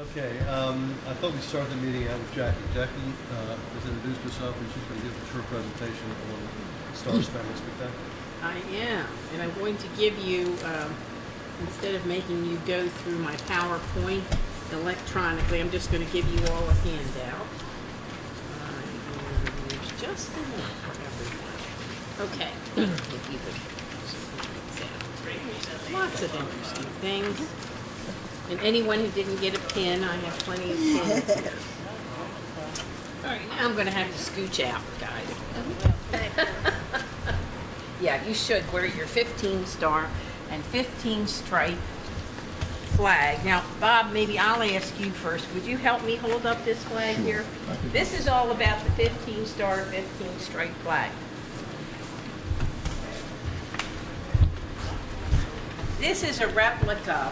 Okay, I thought we'd start the meeting out with Jackie. Jackie has introduced herself and she's going to give us her presentation on Star Spangled Spectacular. I am, and I'm going to give you, instead of making you go through my PowerPoint electronically, I'm just going to give you all a handout. And there's just enough for everyone. Okay, if you could. Lots of interesting things. And anyone who didn't get a pin, I have plenty of pins here. All right, now I'm going to have to scooch out, guys. Yeah, you should wear your 15 star and 15 stripe flag. Now, Bob, maybe I'll ask you first. Would you help me hold up this flag here? This is all about the 15 star, 15 stripe flag. This is a replica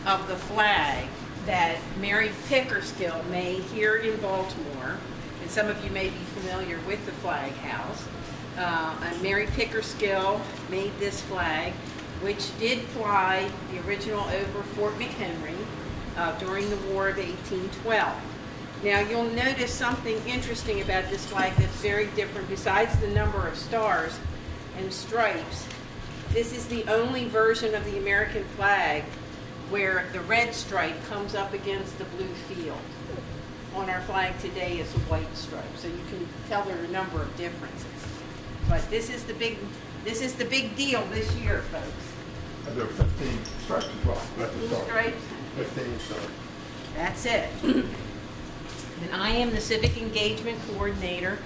of the flag that Mary Pickersgill made here in Baltimore. And some of you may be familiar with the Flag House. And Mary Pickersgill made this flag, which did fly the original over Fort McHenry during the War of 1812. Now you'll notice something interesting about this flag that's very different. Besides the number of stars and stripes, this is the only version of the American flag where the red stripe comes up against the blue field. On our flag today is a white stripe, so you can tell there are a number of differences. But this is the big deal this year, folks. And there are 15 stripes as well. 15 stripes. 15 stripes. That's it. And I am the Civic Engagement Coordinator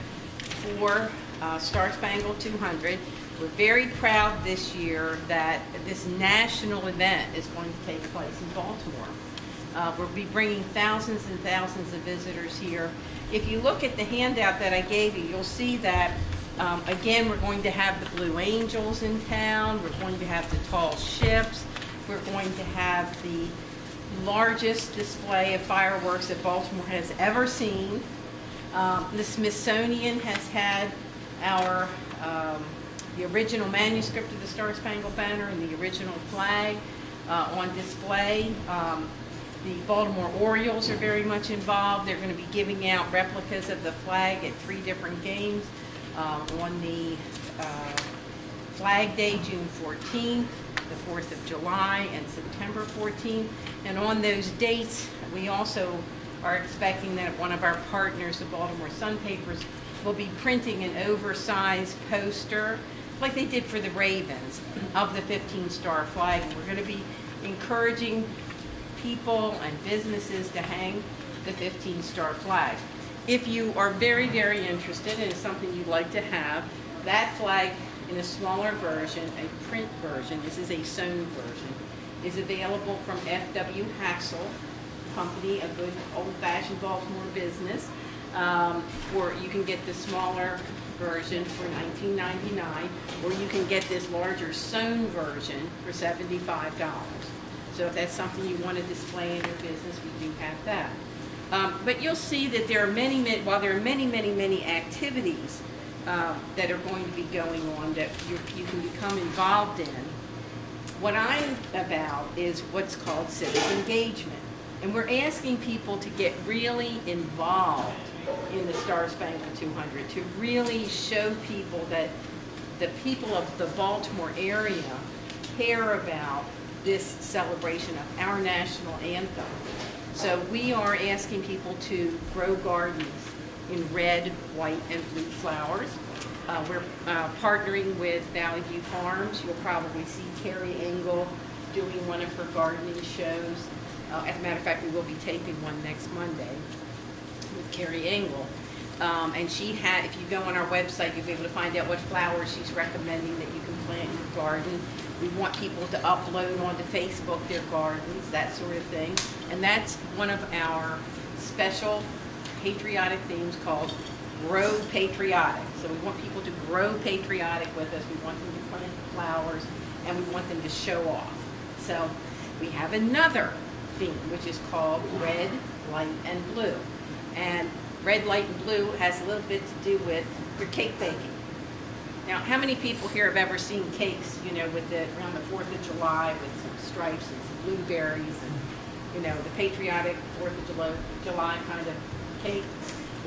for Star Spangled 200. We're very proud this year that this national event is going to take place in Baltimore. We'll be bringing thousands and thousands of visitors here. If you look at the handout that I gave you, you'll see that, again, we're going to have the Blue Angels in town. We're going to have the tall ships. We're going to have the largest display of fireworks that Baltimore has ever seen. The Smithsonian has had our the original manuscript of the Star Spangled Banner and the original flag on display. The Baltimore Orioles are very much involved. They're going to be giving out replicas of the flag at 3 different games on the Flag Day, June 14th, the 4th of July, and September 14th. And on those dates, we also are expecting that one of our partners, the Baltimore Sun Papers, will be printing an oversized poster like they did for the Ravens of the 15 star flag. And we're going to be encouraging people and businesses to hang the 15 star flag. If you are very, very interested and it's something you'd like to have, that flag in a smaller version, a print version, this is a sewn version, is available from F.W. Haxel Company, a good old-fashioned Baltimore business. You can get the smaller version for $19.99, or you can get this larger sewn version for $75. So if that's something you want to display in your business, we do have that. But you'll see that there are while there are many activities that are going to be going on that you can become involved in, what I'm about is what's called civic engagement. And we're asking people to get really involved in the Star Spangled 200, to really show people that the people of the Baltimore area care about this celebration of our national anthem. So we are asking people to grow gardens in red, white, and blue flowers. We're partnering with Valley View Farms. You'll probably see Carrie Engel doing one of her gardening shows. As a matter of fact, we will be taping one next Monday with Carrie Engel. And if you go on our website, you'll be able to find out what flowers she's recommending that you can plant in your garden. We want people to upload onto Facebook their gardens, that sort of thing. And that's one of our special patriotic themes called Grow Patriotic. So we want people to grow patriotic with us. We want them to plant flowers, and we want them to show off. So we have another theme, which is called Red, Light, and Blue. And red, light, and blue has a little bit to do with your cake baking. Now, how many people here have ever seen cakes, with around the 4th of July with some stripes and some blueberries and, you know, the patriotic 4th of July kind of cake.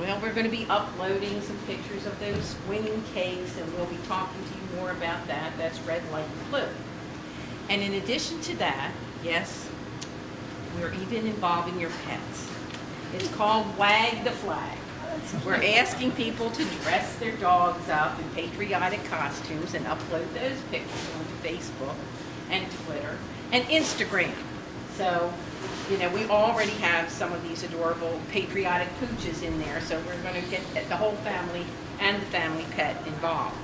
Well, we're going to be uploading some pictures of those winning cakes, and we'll be talking to you more about that. That's red, white, and blue. And in addition to that, yes, we're even involving your pets. It's called Wag the Flag. We're asking people to dress their dogs up in patriotic costumes and upload those pictures onto Facebook and Twitter and Instagram. So, you know, we already have some of these adorable patriotic pooches in there, so we're going to get the whole family and the family pet involved.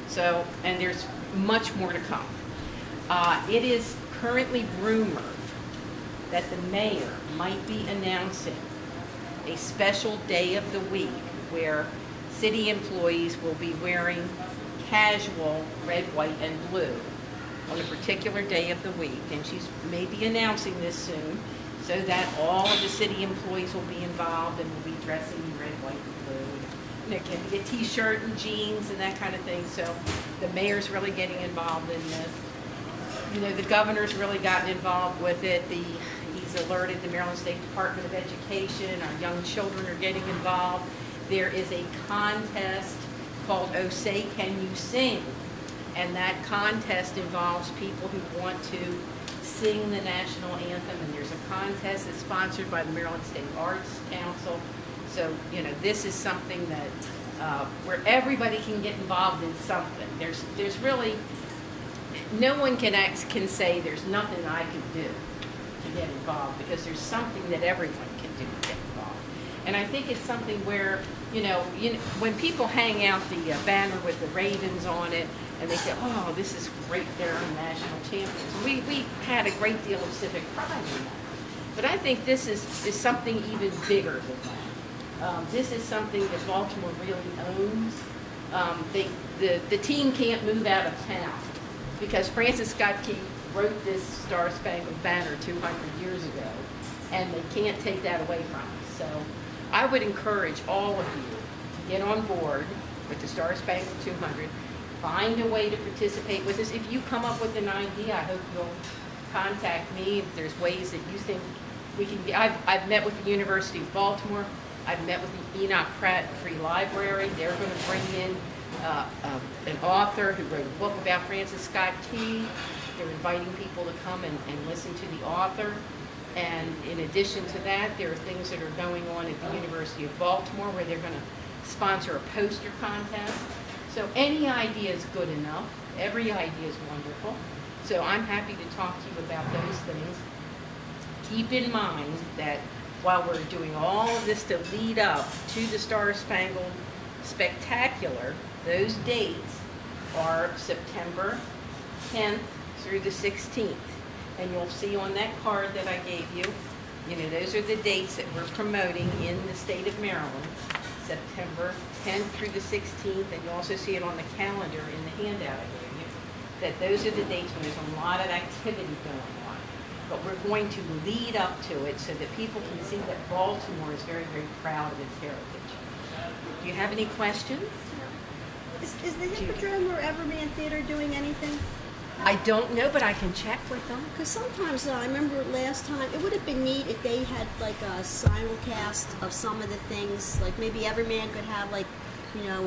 So, and there's much more to come. It is currently rumored that the mayor might be announcing a special day of the week where city employees will be wearing casual red, white, and blue on a particular day of the week. And she's maybe announcing this soon so that all of the city employees will be involved and will be dressing in red, white, and blue. And it can be a t-shirt and jeans and that kind of thing. So the mayor's really getting involved in this. You know, the governor's really gotten involved with it. He's alerted the Maryland State Department of Education. Our young children are getting involved. There is a contest called Oh Say Can You Sing? And that contest involves people who want to sing the national anthem. And there's a contest that's sponsored by the Maryland State Arts Council. So, you know, this is something that where everybody can get involved in something. There's really, no one can say there's nothing I can do to get involved, because there's something that everyone can do to get involved. And I think it's something where, you know, when people hang out the banner with the Ravens on it, and they say, oh, this is great, they're our national champions. We had a great deal of civic pride in that. But I think this is something even bigger than that. This is something that Baltimore really owns. The team can't move out of town, because Francis Scott Key wrote this Star Spangled Banner 200 years ago, and they can't take that away from us. So I would encourage all of you to get on board with the Star Spangled 200. Find a way to participate with us. If you come up with an idea, I hope you'll contact me if there's ways that you think we can get. I've met with the University of Baltimore. I've met with the Enoch Pratt Free Library. They're going to bring in an author who wrote a book about Francis Scott Key. They're inviting people to come and listen to the author. And in addition to that, there are things that are going on at the University of Baltimore where they're going to sponsor a poster contest. So any idea is good enough. Every idea is wonderful. So I'm happy to talk to you about those things. Keep in mind that while we're doing all of this to lead up to the Star Spangled Spectacular, those dates are September 10th through the 16th. And you'll see on that card that I gave you, those are the dates that we're promoting in the state of Maryland, September 10th through the 16th, and you'll also see it on the calendar in the handout I gave you, that those are the dates when there's a lot of activity going on. But we're going to lead up to it so that people can see that Baltimore is very, very proud of its heritage. Do you have any questions? Is the Hippodrome or Everman Theater doing anything? I don't know, but I can check with them. Because sometimes, I remember last time, it would have been neat if they had like a simulcast of some of the things. Like maybe Everman could have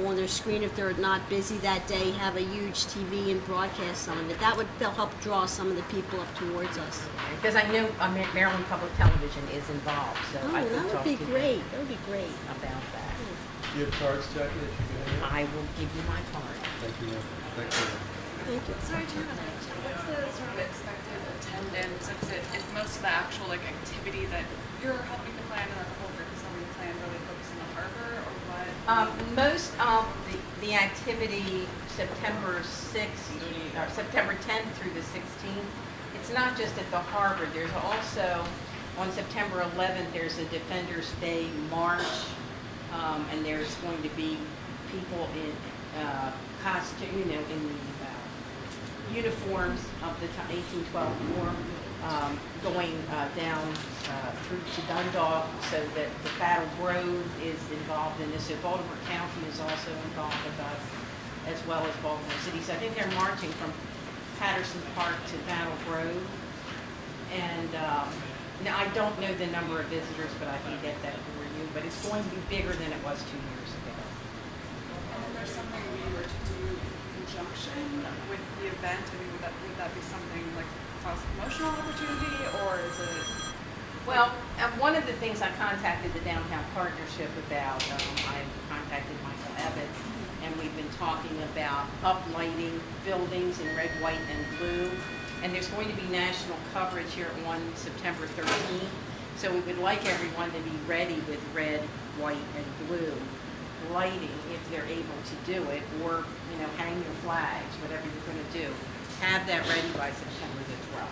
on their screen, if they're not busy that day, have a huge TV and broadcast some of it. They'll help draw some of the people up towards us. Because I know Maryland Public Television is involved, so I could that talk would be to great. them That would be great. about that. Do you have cards, Jackie, that you can have? I will give you my card. Thank you. Thank you. Thank you. Sorry, do you have what's the sort of expected attendance? Is most of the actual activity that you're helping to plan, and that the whole group is helping to plan, really focus on the harbor, or what? Most of the activity, September 6th, or September 10th through the 16th, it's not just at the harbor. There's also, on September 11th, there's a Defenders Day March, and there's going to be people in costume, in the uniforms of the 1812 war, going down through to Dundalk, so that the Battle Grove is involved in this. So Baltimore County is also involved with us, as well as Baltimore City. So I think they're marching from Patterson Park to Battle Grove. And Now, I don't know the number of visitors, but I can get that for you, but it's going to be bigger than it was 2 years ago. And if there's something we were to do in conjunction with the event, I mean, would that be something like cross-promotional opportunity, or is it? Well, one of the things I contacted the Downtown Partnership about, I contacted Michael Evans, and we've been talking about uplighting buildings in red, white, and blue. And there's going to be national coverage here on September 13th. So we would like everyone to be ready with red, white, and blue lighting if they're able to do it, or, hang your flags, whatever you're going to do. Have that ready by September the 12th.